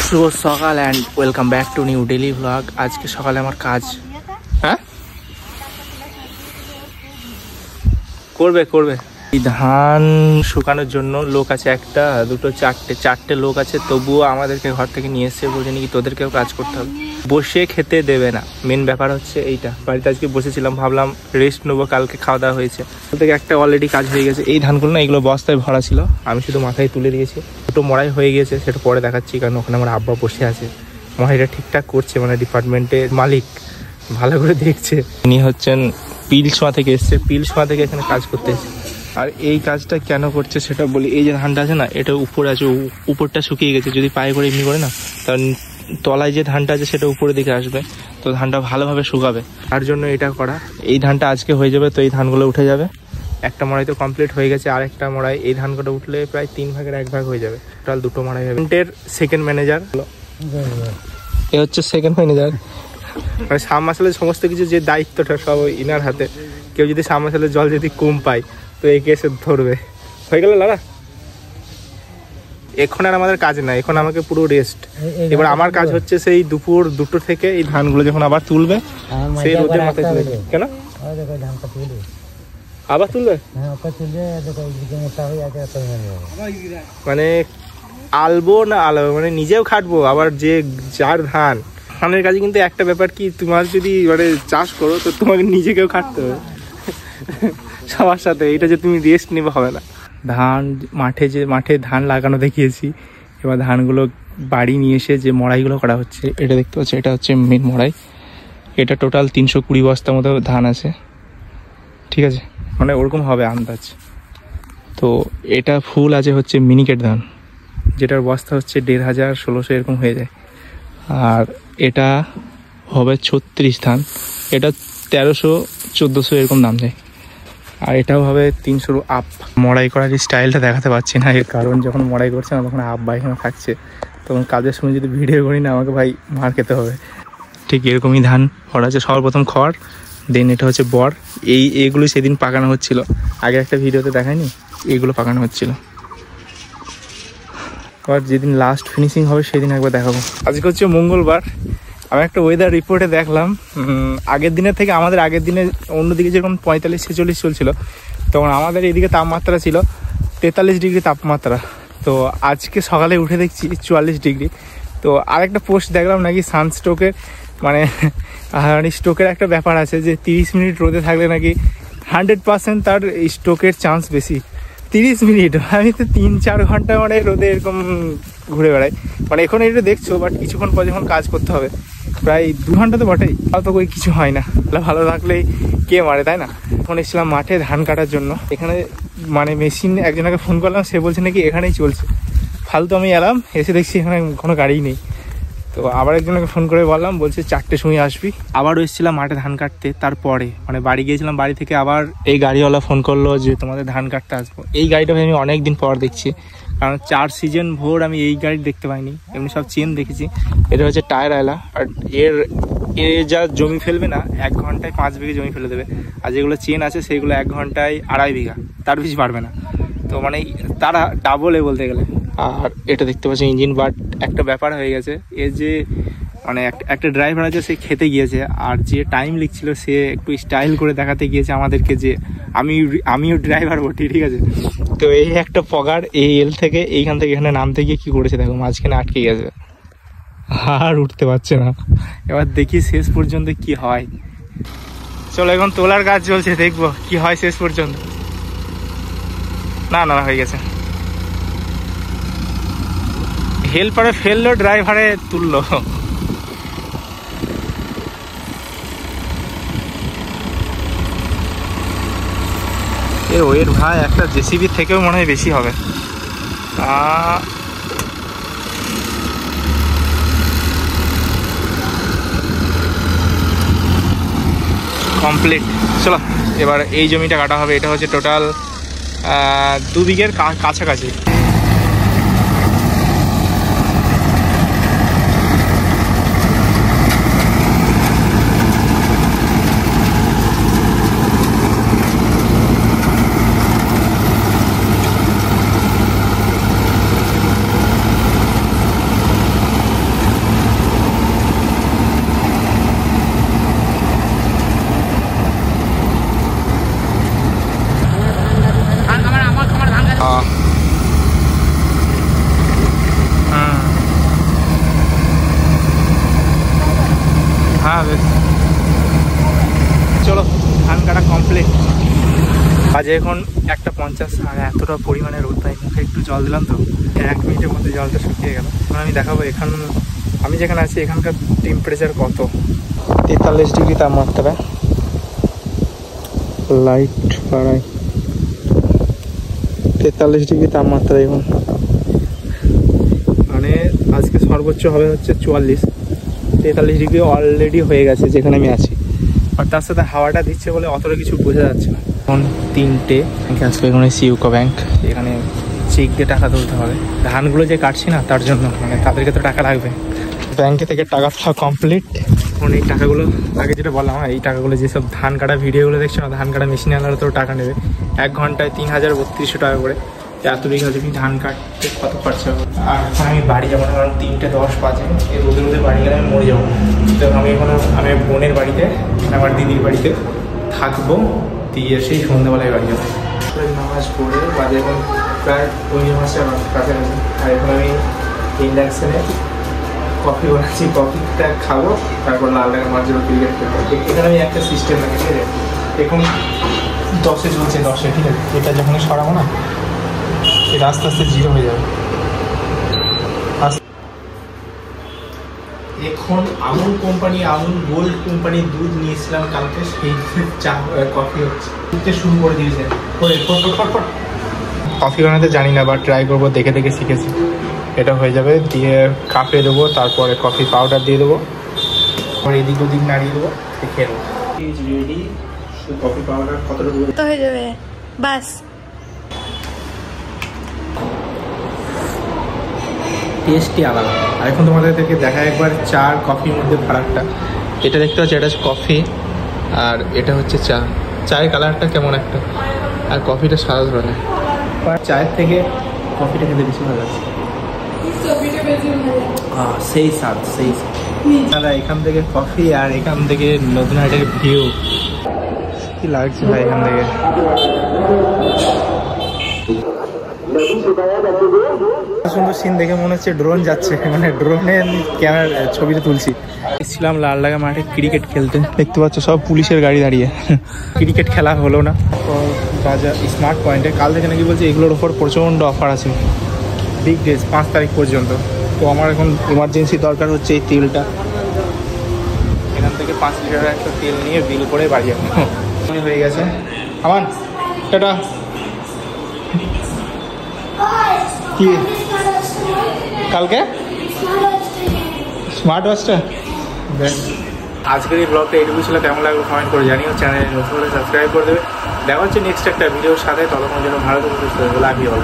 শুভ সকাল and welcome back to new daily blog. আজকে সকালে আমার কাজ করবে এই ধান শুকানোর জন্য লোক আছে, একটা দুটো চারটে লোক আছে, তবুও আমাদেরকে ঘর থেকে নিয়ে এসছে, বলছে নাকি তোদেরকেও কাজ করতে হবে, বসে খেতে দেবে না। মেন ব্যাপার হচ্ছে এইটা। বাড়িতে আজকে বসেছিলাম, ভাবলাম রেস্ট নেবো, কালকে খাওয়া দাওয়া হয়েছে, থেকে একটা অলরেডি কাজ হয়ে গেছে। এই ধানগুলো না, এগুলো বস্তায় ভরা ছিল, আমি শুধু মাথায় তুলে দিয়েছি। দুটো মড়াই হয়ে গেছে, সেটা পরে দেখাচ্ছি, কারণ ওখানে আমার আব্বা বসে আছে, মড়াইটা ঠিকঠাক করছে, মানে ডিপার্টমেন্টের মালিক ভালো করে দেখছে। ইনি হচ্ছেন পিলছোয়া থেকে এসছে, পিলছোয়া থেকে এখানে কাজ করতে এসছে। আর এই কাজটা কেন করছে সেটা বলি। এই যে ধানটা আছে না, এটা উপরে আছে, উপরটা শুকিয়ে গেছে, যদি পায়ে করে এমনি করে না, তার তলায় যে ধানটা আছে সেটা উপরের দিকে আসবে, তো ধানটা ভালোভাবে শুকাবে, তার জন্য এটা করা। এই ধানটা আজকে হয়ে যাবে, তো এই ধানগুলো উঠে যাবে। একটা মড়াই তো কমপ্লিট হয়ে গেছে, আর একটা মড়াই, এই ধানগুলো উঠলে প্রায় 3 ভাগের 1 ভাগ হয়ে যাবে, টোটাল 2টো মড়াই হবে। সেকেন্ড ম্যানেজার এ হচ্ছে সেকেন্ড ম্যানেজার, মানে সাবমার্সিবলের সমস্ত কিছু যে দায়িত্বটা সব ইনার হাতে। কেউ যদি সাবমার্সিবলের জল যদি কম পায় তো একে এসে ধরবে। হয়ে গেল লালা, এখন আর আমাদের কাজ নাই, এখন আমাকে পুরো রেস্ট। এবার আমার কাজ হচ্ছে সেই দুপুর 2টো থেকে এই ধানগুলো যখন আবার তুলবে, সেই রোদের মাথায় তুলবে। কেন আবার তুলবে? মানে আলবো না আলবো, মানে নিজেও খাটবো, আবার যে যার ধানের কাজে কিন্তু একটা ব্যাপার কি, তোমার যদি মানে চাষ করো তো তোমাকে নিজেকেও খাটতে হবে সবার সাথে। এটা যে তুমি রেস্ট নেবে হবে না। ধান মাঠে ধান লাগানো দেখিয়েছি, এবার ধানগুলো বাড়ি নিয়ে এসে যে মড়াইগুলো করা হচ্ছে, এটা দেখতে পাচ্ছি, এটা হচ্ছে মেন মড়াই। এটা টোটাল 320 বস্তার মতো ধান আছে, ঠিক আছে, মানে ওরকম হবে আন্দাজ। তো এটা ফুল আছে হচ্ছে মিনিকেট ধান, যেটার বস্তা হচ্ছে 1500 1600 এরকম হয়ে যায়। আর এটা হবে 36 ধান, এটা 1300 1400 এরকম দাম যায়। আর এটাও হবে 300 আপ। মড়াই করার স্টাইলটা দেখাতে পারছি না, এর কারণ যখন মড়াই করছে না তখন আপ এখানে থাকছে, তখন কাজের সময় যদি ভিডিও করি না আমাকে ভাই মার খেতে হবে। ঠিক এরকমই ধান ভরা আছে, সর্বপ্রথম খড়, দেন এটা হচ্ছে বর। এইগুলো সেদিন পাকানো হচ্ছিল, আগে একটা ভিডিওতে দেখায়নি, এইগুলো পাকানো হচ্ছিল। আবার যেদিন লাস্ট ফিনিশিং হবে সেদিন একবার দেখাবো। আজকে হচ্ছে মঙ্গলবার। আমি একটা ওয়েদার রিপোর্টে দেখলাম, আগের দিনের থেকে আমাদের আগের দিনে অন্যদিকে যেরকম 45-46 চলছিল, তখন আমাদের এদিকে তাপমাত্রা ছিল 43 ডিগ্রি তাপমাত্রা। তো আজকে সকালে উঠে দেখছি 44 ডিগ্রি। তো আরেকটা পোস্ট দেখলাম নাকি সানস্ট্রোকের, মানে স্ট্রোকের একটা ব্যাপার আছে, যে 30 মিনিট রোদে থাকলে নাকি 100% তার স্ট্রোকের চান্স বেশি। 30 মিনিট, আমি তো 3-4 ঘন্টা মানে রোদে এরকম ঘুরে বেড়াই। মানে এখন এটা দেখছো, বাট কিছুক্ষণ পর যখন কাজ করতে হবে, প্রায় 2 ঘন্টা তো বটেই, তাও তো কই কিছু হয় না। ভালো থাকলেই কে মারে, তাই না? এখন এসেছিলাম মাঠে ধান কাটার জন্য, এখানে মানে মেশিন একজনকে ফোন করলাম, সে বলছে নাকি এখানেই চলছে। ফালতু আমি এলাম, এসে দেখছি এখানে কোনো গাড়িই নেই। তো আবার একজনকে ফোন করে বললাম, বলছে 4টের সময় আসবি। আবারও এসেছিলাম মাঠে ধান কাটতে, তারপরে মানে বাড়ি গিয়েছিলাম, বাড়ি থেকে আবার এই গাড়িওয়ালা ফোন করলো যে তোমাদের ধান কাটতে আসবো। এই গাড়িটা আমি অনেক দিন পর দেখছি, কারণ 4 সিজন ভোর আমি এই গাড়ি দেখতে পাইনি, এমনি সব চেন দেখেছি। এটা হচ্ছে টায়ার আলা, আর এ যা জমি ফেলবে না 1 ঘন্টায় 5 বিঘা জমি ফেলে দেবে, আর যেগুলো চেন আছে সেগুলো 1 ঘন্টায় 2.5 বিঘা, তার বেশি পারবে না। তো মানে তারা ডাবলে বলতে গেলে। আর এটা দেখতে পাচ্ছি ইঞ্জিন, বাট একটা ব্যাপার হয়ে গেছে, এ যে মানে একটা ড্রাইভার আছে, সে খেতে গিয়েছে, আর যে টাইম লিখছিল সে একটু স্টাইল করে দেখাতে গিয়েছে আমাদেরকে যে আমিও ড্রাইভার বটি, ঠিক আছে। তো এই একটা পগার এই এল থেকে এইখান থেকে এখানে নামতে গিয়ে কি করেছে দেখো, মাঝখানে আটকে গেছে, আর উঠতে পারছে না। এবার দেখি শেষ পর্যন্ত কি হয়। চলো এখন তোলার কাজ চলছে, দেখবো কি হয় শেষ পর্যন্ত। না হয়ে গেছে। হেল্পারে ফেললো, ড্রাইভারে তুললো। ওয়ের ভাই একটা জেসিবি থেকেও মনে হয় বেশি হবে। কমপ্লিট। চলো এবার এই জমিটা কাটা হবে। এটা হচ্ছে টোটাল 2 বিঘের কাছাকাছি। বাজে এখন 1:50 আর এতটা পরিমাণে রোদ, তাই মুখে একটু জল দিলাম তো 1 মিনিটের মধ্যে জলটা শুকিয়ে গেল। এখন আমি দেখাবো আমি যেখানে আছি এখানকার টেম্পারেচার কত। 43 ডিগ্রি তাপমাত্রা, লাইট বাড়াই, 43 ডিগ্রি তাপমাত্রা এখন। মানে আজকে সর্বোচ্চ হবে হচ্ছে 44, 43 ডিগ্রি অলরেডি হয়ে গেছে যেখানে আমি আছি। আর তার সাথে হাওয়াটা দিচ্ছে বলে অতটা কিছু বোঝা যাচ্ছে না। এখন 3টে আজকে এখানে ইউকো ব্যাংক, এখানে চেক দিয়ে টাকা তুলতে হবে। ধানগুলো যে কাটছি না তার জন্য, মানে তাদেরকে তো টাকা লাগবে। ব্যাংকে থেকে টাকা তোলা কমপ্লিট। এখন এই টাকাগুলো আগে যেটা বললাম, এই টাকাগুলো যেসব ধান কাটা ভিডিওগুলো দেখছো না, ধান কাটা মেশিনে আনার তো টাকা নেবে 1 ঘন্টায় 3,3200 টাকা করে। এত বিঘা জমি ধান কাটতে কত খরচা হবে। আর এখন আমি বাড়ি যাবো না, কারণ 3:10 বাজে, এই রোদে বাড়ি গেলে আমি মরে যাবো। তো আমি বোনের বাড়িতে, আমার দিদির বাড়িতে থাকবো, দিয়ে সেই সন্ধ্যাবেলায় বাড়ি যাবো। নামাজ পড়ে বাজে এখন প্রায় 20 মাসের কাছাকাছি। আর এখন আমি ইন্ডাকশানে কফি বানাচ্ছি, কফিটা খাবো, তারপর লাল টাকা মাছ যাবো ক্রিকেট খেলবো। এখানে আমি একটা সিস্টেম রাখি, ঠিক আছে? এখন 10-এ চলছে, 10-এ, ঠিক আছে? এটা যখনই সরাবো না, এটা আস্তে আস্তে 0 হয়ে যাবে। এখন আমুল কোম্পানি, আমুল গোল্ড কোম্পানির দুধ নিয়েছিলাম কালকে, সেই চা কফি হচ্ছে শুরু করে দিয়েছে। কফি বানাতে জানি না, বা ট্রাই করবো, দেখে দেখে শিখেছি। এটা হয়ে যাবে, দিয়ে কাপে দেবো, তারপরে কফি পাউডার দিয়ে দেবো, তারপরে এদিক ওদিক নাড়িয়ে দেবো, খেয়ে দেবো। রেডি, কফি পাউডার কতটুকু হয়ে যাবে বাস। টেস্টই আলাদা। আর এখন তোমাদেরকে দেখা একবার চা আর কফির মধ্যে ফারাকটা। এটা দেখতে পাচ্ছি, এটা হচ্ছে কফি আর এটা হচ্ছে চা। চায়ের কালারটা কেমন একটা, আর কফিটা সাদা ধরনের। চায়ের থেকে কফিটা খেতে বেশি ভালো লাগছে। সেই স্বাদ, সেই দাদা। এখান থেকে কফি আর এখান থেকে নতুন একটা ভিউ, কি লাগছে ভাই এখান থেকে। সুন্দর সিন দেখে মনে হচ্ছে ড্রোন যাচ্ছে, মানে ড্রোনে ক্যামেরা ছবিতে তুলছি। এসেছিলাম লালডাঙ্গা মাঠে ক্রিকেট খেলতে, দেখতে পাচ্ছ সব পুলিশের গাড়ি দাঁড়িয়ে। ক্রিকেট খেলা হলো না। রাজা স্মার্ট পয়েন্টে কাল থেকে নাকি বলছে এগুলোর ওপর প্রচণ্ড অফার আছে, বিগ ডেজ 5 তারিখ পর্যন্ত। তো আমার এখন ইমার্জেন্সি দরকার হচ্ছে এই তেলটা। এখান থেকে 5 লিটারের একটা তেল নিয়ে বিল করে বাড়ি যাবো। হয়ে গেছে আমার এটা কি কালকে স্মার্ট ওয়াচটা। আজকের এই ব্লগটা এইটুকু ছিল, কেমন লাগলো কমেন্ট করে জানিও। চ্যানেলে নতুন হলে সাবস্ক্রাইব করে দেবে। দেখা হচ্ছে নেক্সট একটা ভিডিওর সাথে, ততক্ষণ যেন ভালো থাকবে, সুস্থ থাকবে। Love you all.